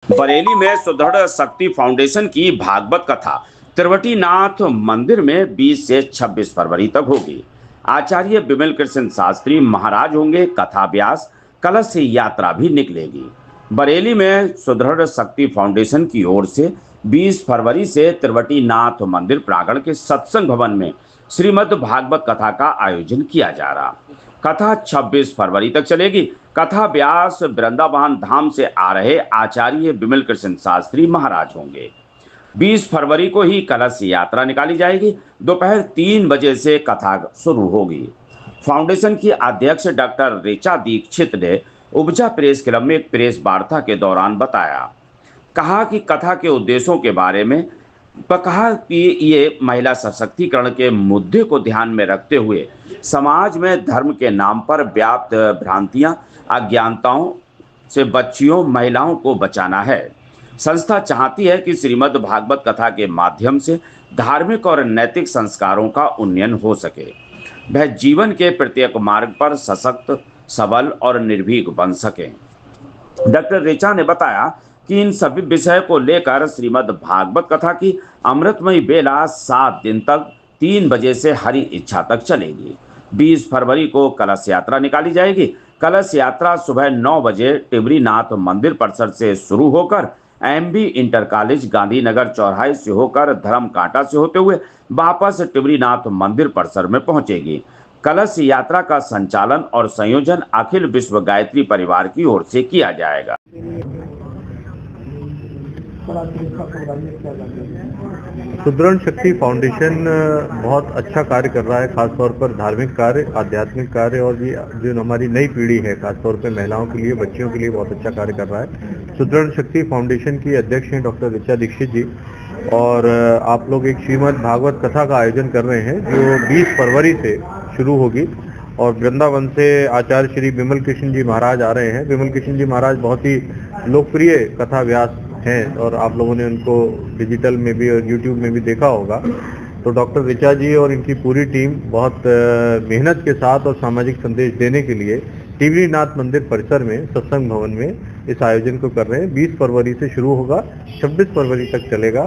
बरेली में सुदृढ़ शक्ति फाउंडेशन की भागवत कथा त्रिवटीनाथ मंदिर में 20 से 26 फरवरी तक होगी। आचार्य विमल कृष्ण शास्त्री महाराज होंगे। कथा व्यास कलश यात्रा भी निकलेगी। बरेली में सुदृढ़ शक्ति फाउंडेशन की ओर से 20 फरवरी से त्रिवटीनाथ मंदिर प्रांगण के सत्संग भवन में श्रीमद् भागवत कथा का आयोजन किया जा रहा। कथा 26 फरवरी तक चलेगी। कथा व्यास वृंदावन धाम से आ रहे आचार्य विमल कृष्ण शास्त्री महाराज होंगे। 20 फरवरी को ही कलश यात्रा निकाली जाएगी। दोपहर 3 बजे से कथा शुरू होगी। फाउंडेशन की अध्यक्ष डॉक्टर ऋचा दीक्षित ने उपजा प्रेस क्लब में एक प्रेस वार्ता के दौरान बताया। कहा कि कथा के उद्देश्यों के बारे में कहा कि ये महिला सशक्तिकरण के मुद्दे को ध्यान में रखते हुए समाज में धर्म के नाम पर व्याप्त भ्रांतियां, अज्ञानताओं से बच्चियों, महिलाओं को बचाना है। संस्था चाहती है कि श्रीमद् भागवत कथा के माध्यम से धार्मिक और नैतिक संस्कारों का उन्नयन हो सके, वह जीवन के प्रत्येक मार्ग पर सशक्त, सबल और निर्भीक बन सके। डॉक्टर ऋचा ने बताया कि इन सभी विषय को लेकर श्रीमद् भागवत कथा की अमृतमयी बेला 7 दिन तक 3 बजे से हरि इच्छा तक चलेगी। 20 फरवरी को कलश यात्रा निकाली जाएगी। कलश यात्रा सुबह 9 बजे टिबरीनाथ मंदिर परिसर से शुरू होकर एमबी इंटर कॉलेज गांधीनगर चौराहे से होकर धर्म कांटा से होते हुए वापस टिबरीनाथ मंदिर परिसर में पहुंचेगी। कलश यात्रा का संचालन और संयोजन अखिल विश्व गायत्री परिवार की ओर से किया जाएगा। सुदृढ़ शक्ति फाउंडेशन बहुत अच्छा कार्य कर रहा है, खासतौर पर धार्मिक कार्य, आध्यात्मिक कार्य, और ये जो हमारी नई पीढ़ी है खासतौर पर महिलाओं के लिए, बच्चियों के लिए बहुत अच्छा कार्य कर रहा है। सुदृढ़ शक्ति फाउंडेशन की अध्यक्ष हैं डॉक्टर ऋचा दीक्षित जी, और आप लोग एक श्रीमद् भागवत कथा का आयोजन कर रहे हैं जो 20 फरवरी से शुरू होगी, और वृंदावन से आचार्य श्री विमल कृष्ण जी महाराज आ रहे हैं। विमल कृष्ण जी महाराज बहुत ही लोकप्रिय कथा व्यास हैं, और आप लोगों ने उनको डिजिटल में भी और यूट्यूब में भी देखा होगा। तो डॉक्टर ऋचा जी और इनकी पूरी टीम बहुत मेहनत के साथ और सामाजिक संदेश देने के लिए टिबरीनाथ मंदिर परिसर में सत्संग भवन में इस आयोजन को कर रहे हैं। 20 फरवरी से शुरू होगा, 26 फरवरी तक चलेगा।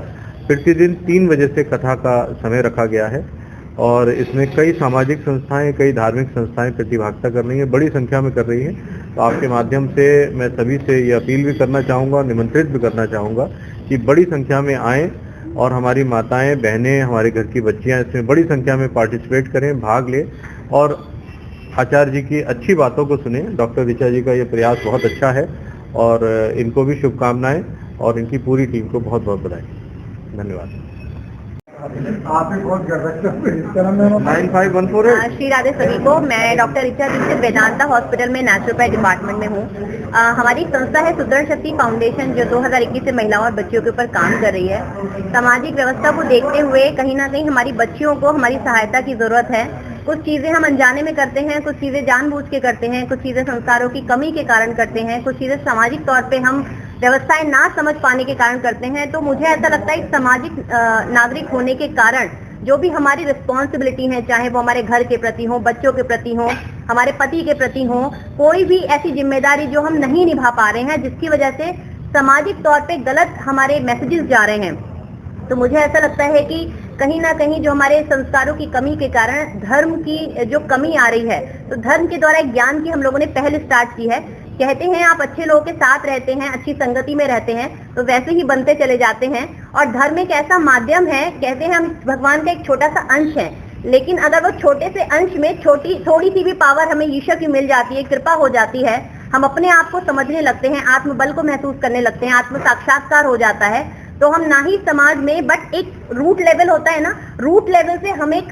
प्रतिदिन 3 बजे से कथा का समय रखा गया है, और इसमें कई सामाजिक संस्थाएं, कई धार्मिक संस्थाएं प्रतिभागिता कर रही हैं, बड़ी संख्या में कर रही हैं। तो आपके माध्यम से मैं सभी से ये अपील भी करना चाहूँगा, निमंत्रित भी करना चाहूँगा कि बड़ी संख्या में आएँ और हमारी माताएं, बहनें, हमारे घर की बच्चियाँ इसमें बड़ी संख्या में पार्टिसिपेट करें, भाग लें और आचार्य जी की अच्छी बातों को सुने। डॉक्टर ऋचा जी का ये प्रयास बहुत अच्छा है, और इनको भी शुभकामनाएं, और इनकी पूरी टीम को बहुत बहुत बधाई। धन्यवाद। आप ही बहुत कर सकते हो। 9514 श्री राधे सभी को। मैं डॉक्टर ऋचा दीक्षित वेदांता हॉस्पिटल में नेचुरोपैथ डिपार्टमेंट में हूँ। हमारी संस्था है सुदृढ़ शक्ति फाउंडेशन, जो 2021 से महिलाओं और बच्चियों के ऊपर काम कर रही है। सामाजिक व्यवस्था को देखते हुए कहीं ना कहीं हमारी बच्चियों को हमारी सहायता की जरूरत है। कुछ चीजें हम अनजाने में करते हैं, कुछ चीजें जानबूझ के करते हैं, कुछ चीजें संस्कारों की कमी के कारण करते हैं, कुछ चीजें सामाजिक तौर पे हम व्यवस्थाएं ना समझ पाने के कारण करते हैं। तो मुझे ऐसा लगता है सामाजिक नागरिक होने के कारण जो भी हमारी रिस्पॉन्सिबिलिटी है, चाहे वो हमारे घर के प्रति हो, बच्चों के प्रति हो, हमारे पति के प्रति हो, कोई भी ऐसी जिम्मेदारी जो हम नहीं निभा पा रहे हैं, जिसकी वजह से सामाजिक तौर पे गलत हमारे मैसेजेस जा रहे हैं, तो मुझे ऐसा लगता है कि कहीं ना कहीं जो हमारे संस्कारों की कमी के कारण धर्म की जो कमी आ रही है, तो धर्म के द्वारा ज्ञान की हम लोगों ने पहल स्टार्ट की है। कहते हैं आप अच्छे लोगों के साथ रहते हैं, अच्छी संगति में रहते हैं, तो वैसे ही बनते चले जाते हैं। और धर्म एक ऐसा माध्यम है, कहते हैं हम भगवान का एक छोटा सा अंश है, लेकिन अगर वो छोटे से अंश में थोड़ी सी भी पावर हमें ईश्वर की मिल जाती है, कृपा हो जाती है, हम अपने आप को समझने लगते हैं, आत्मबल को महसूस करने लगते हैं, आत्म साक्षात्कार हो जाता है, तो हम ना ही समाज में, बट एक रूट लेवल होता है ना, रूट लेवल से हम एक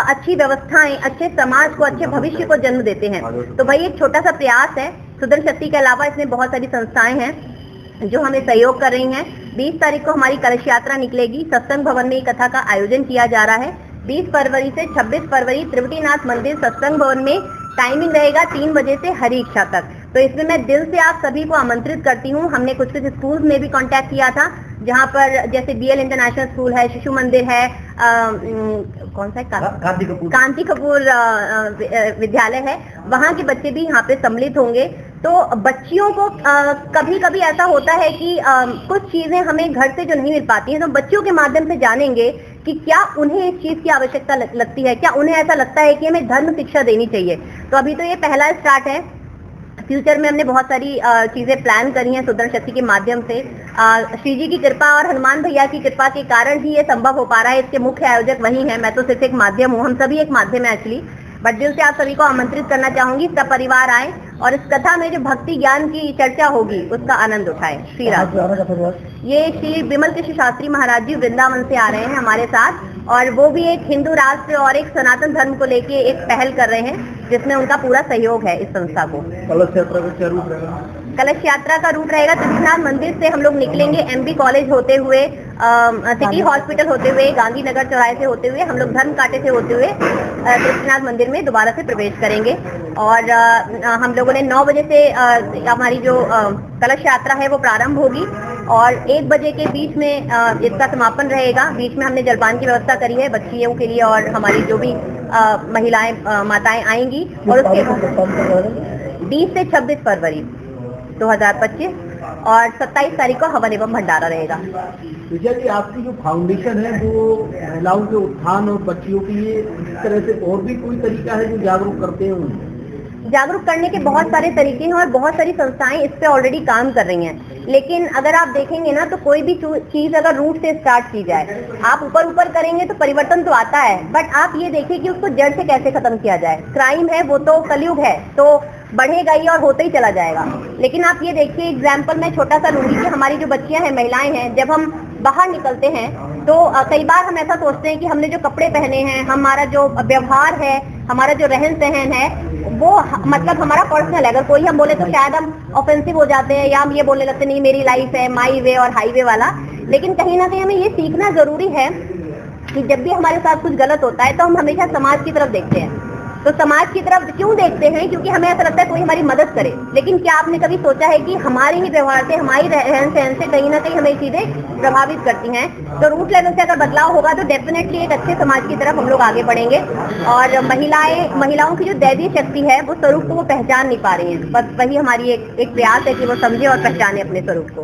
अच्छी व्यवस्थाएं, अच्छे समाज को, अच्छे भविष्य को जन्म देते हैं। तो भाई एक छोटा सा प्रयास है। सुदृढ़ शक्ति के अलावा इसमें बहुत सारी संस्थाएं हैं जो हमें सहयोग कर रही हैं। 20 तारीख को हमारी कलश यात्रा निकलेगी। सत्संग भवन में कथा का आयोजन किया जा रहा है। 20 फरवरी से 26 फरवरी त्रिवटीनाथ मंदिर सत्संग भवन में टाइमिंग रहेगा 3 बजे से हरि इच्छा तक। तो इसमें मैं दिल से आप सभी को आमंत्रित करती हूँ। हमने कुछ स्कूल में भी कांटेक्ट किया था, जहाँ पर जैसे बीएल इंटरनेशनल स्कूल है, शिशु मंदिर है, कौन सा कांति कपूर विद्यालय है, वहाँ के बच्चे भी यहाँ पे सम्मिलित होंगे। तो बच्चियों को कभी कभी ऐसा होता है कि कुछ चीजें हमें घर से जो नहीं मिल पाती हैं, तो बच्चियों के माध्यम से जानेंगे कि क्या उन्हें इस चीज की आवश्यकता लगती है, क्या उन्हें ऐसा लगता है कि हमें धर्म शिक्षा देनी चाहिए। तो अभी तो ये पहला स्टार्ट है। फ्यूचर में हमने बहुत सारी चीजें प्लान करी हैं सुदर्शन शक्ति के माध्यम से। श्री जी की कृपा और हनुमान भैया की कृपा के कारण ही ये संभव हो पा रहा है। इसके मुख्य आयोजक वही हैं, मैं तो सिर्फ एक माध्यम हूँ, हम सभी एक माध्यम है एक्चुअली। बट दिल से आप सभी को आमंत्रित करना चाहूंगी, सब परिवार आए और इस कथा में जो भक्ति ज्ञान की चर्चा होगी उसका आनंद उठाएं। श्री राम। ये श्री विमल कृष्ण शास्त्री महाराज जी वृंदावन से आ रहे हैं हमारे साथ, और वो भी एक हिंदू राष्ट्र और एक सनातन धर्म को लेके एक पहल कर रहे हैं, जिसमें उनका पूरा सहयोग है इस संस्था को। कलश यात्रा का क्या रूप रहेगा? कलश यात्रा का रूट रहेगा तुलसीनाथ मंदिर से हम लोग निकलेंगे, एमबी कॉलेज होते हुए, सिटी हॉस्पिटल होते हुए, गांधीनगर चौराहे से होते हुए, हम लोग धर्म कांटे से होते हुए तुलसीनाथ मंदिर में दोबारा से प्रवेश करेंगे। और हम लोगों ने 9 बजे से हमारी जो कलश यात्रा है वो प्रारंभ होगी और 1 बजे के बीच में इसका समापन रहेगा। बीच में हमने जलपान की व्यवस्था करी है बच्चियों के लिए और हमारी जो भी महिलाएं माताएं आएंगी। और उसके 20 से 26 फरवरी 2025 और 27 तारीख को हवन एवं भंडारा रहेगा। विजय जी, आपकी जो फाउंडेशन है वो महिलाओं के उत्थान और बच्चियों के लिए इस तरह से और भी कोई तरीका है जो जागरूक करते हैं? जागरूक करने के बहुत सारे तरीके हैं और बहुत सारी संस्थाएं इस पे ऑलरेडी काम कर रही हैं। लेकिन अगर आप देखेंगे ना, तो कोई भी चीज अगर रूट से स्टार्ट की जाए, आप ऊपर ऊपर करेंगे तो परिवर्तन तो आता है, बट आप ये देखिए कि उसको जड़ से कैसे खत्म किया जाए। क्राइम है वो तो कलयुग है, तो बढ़ेगा ही और होता ही चला जाएगा। लेकिन आप ये देखिए, एग्जाम्पल मैं छोटा सा लूंगी कि हमारी जो बच्चियां हैं, महिलाएं हैं, जब हम बाहर निकलते हैं तो कई बार हम ऐसा सोचते हैं कि हमने जो कपड़े पहने हैं, हमारा जो व्यवहार है, हमारा जो रहन सहन है, वो मतलब हमारा पर्सनल है। अगर कोई हम बोले तो शायद हम ऑफेंसिव हो जाते हैं या हम ये बोलने लगते नहीं मेरी लाइफ है, माई वे और हाईवे वाला। लेकिन कहीं ना कहीं हमें ये सीखना जरूरी है कि जब भी हमारे साथ कुछ गलत होता है तो हम हमेशा समाज की तरफ देखते हैं। तो समाज की तरफ क्यों देखते हैं? क्योंकि हमें ऐसा लगता है कोई हमारी मदद करे। लेकिन क्या आपने कभी सोचा है कि हमारे ही व्यवहार से, हमारी रहन सहन से कहीं ना कहीं हमें चीजें प्रभावित करती हैं? तो रूट लेवल से अगर बदलाव होगा तो डेफिनेटली एक अच्छे समाज की तरफ हम लोग आगे बढ़ेंगे। और महिलाओं की जो दैवीय शक्ति है वो स्वरूप को वो पहचान नहीं पा रही है। बस वही हमारी एक प्रयास है कि वो समझे और पहचाने अपने स्वरूप को।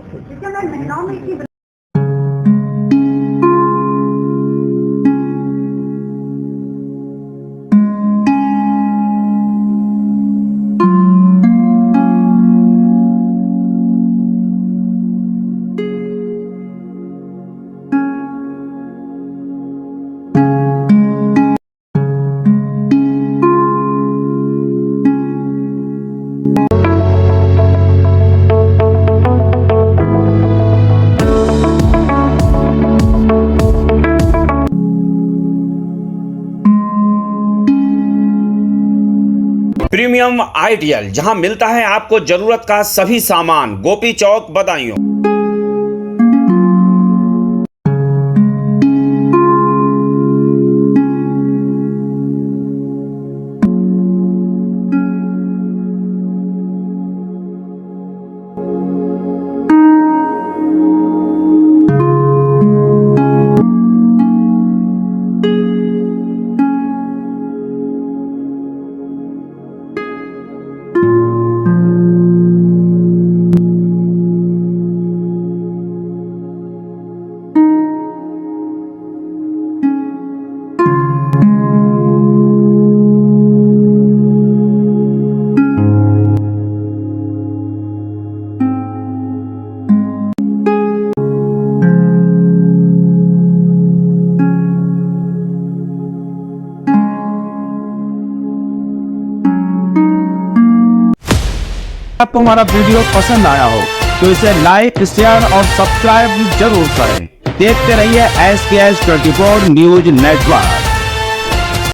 प्रीमियम आइडियल, जहां मिलता है आपको जरूरत का सभी सामान, गोपी चौक, बदायूं। आपको हमारा वीडियो पसंद आया हो तो इसे लाइक, शेयर और सब्सक्राइब जरूर करें। देखते रहिए SKS 24 न्यूज नेटवर्क।